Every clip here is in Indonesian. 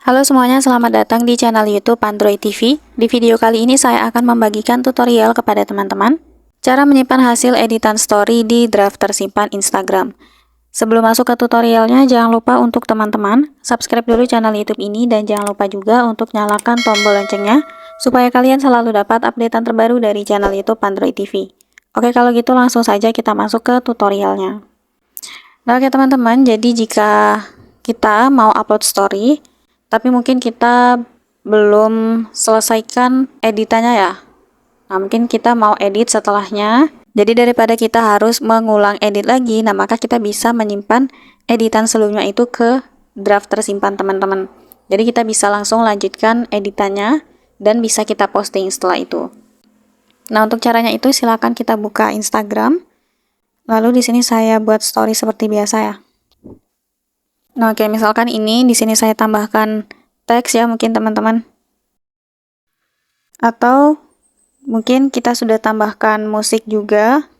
Halo semuanya, selamat datang di channel YouTube Android TV. Di video kali ini saya akan membagikan tutorial kepada teman-teman cara menyimpan hasil editan story di draft tersimpan Instagram. Sebelum masuk ke tutorialnya, jangan lupa untuk teman-teman subscribe dulu channel YouTube ini dan jangan lupa juga untuk nyalakan tombol loncengnya supaya kalian selalu dapat updatean terbaru dari channel YouTube Android TV. Oke, kalau gitu langsung saja kita masuk ke tutorialnya. Nah, oke teman-teman, jadi jika kita mau upload story tapi mungkin kita belum selesaikan editannya ya. Nah, mungkin kita mau edit setelahnya. Jadi daripada kita harus mengulang edit lagi, nah maka kita bisa menyimpan editan sebelumnya itu ke draft tersimpan teman-teman. Jadi kita bisa langsung lanjutkan editannya dan bisa kita posting setelah itu. Nah, untuk caranya itu silakan kita buka Instagram. Lalu di sini saya buat story seperti biasa ya. Nah, oke, misalkan ini di sini saya tambahkan teks ya mungkin teman-teman. Atau mungkin kita sudah tambahkan musik juga.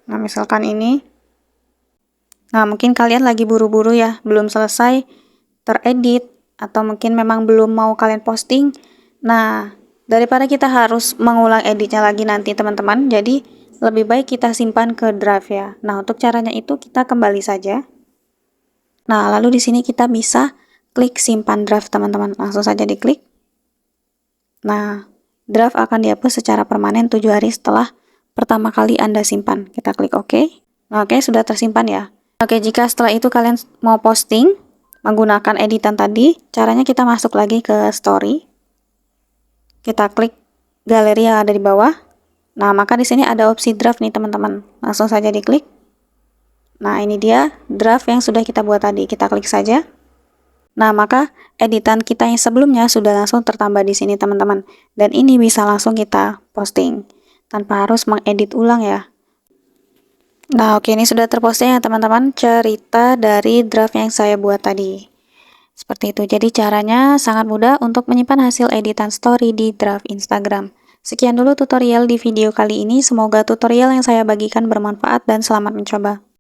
Nah, misalkan ini. Nah, mungkin kalian lagi buru-buru ya, belum selesai teredit atau mungkin memang belum mau kalian posting. Nah, daripada kita harus mengulang editnya lagi nanti teman-teman, jadi lebih baik kita simpan ke draft ya. Nah, untuk caranya itu kita kembali saja. Nah, lalu di sini kita bisa klik simpan draft teman-teman. Langsung saja diklik. Nah, draft akan dihapus secara permanen 7 hari setelah pertama kali Anda simpan. Kita klik OK. Nah, oke, sudah tersimpan ya. Oke, jika setelah itu kalian mau posting menggunakan editan tadi, caranya kita masuk lagi ke story. Kita klik galeri yang ada di bawah. Nah, maka di sini ada opsi draft nih teman-teman. Langsung saja diklik. Nah, ini dia draft yang sudah kita buat tadi. Kita klik saja. Nah, maka editan kita yang sebelumnya sudah langsung tertambah di sini, teman-teman. Dan ini bisa langsung kita posting tanpa harus mengedit ulang ya. Nah, oke, ini sudah terposting ya, teman-teman, cerita dari draft yang saya buat tadi. Seperti itu. Jadi caranya sangat mudah untuk menyimpan hasil editan story di draft Instagram. Sekian dulu tutorial di video kali ini. Semoga tutorial yang saya bagikan bermanfaat dan selamat mencoba.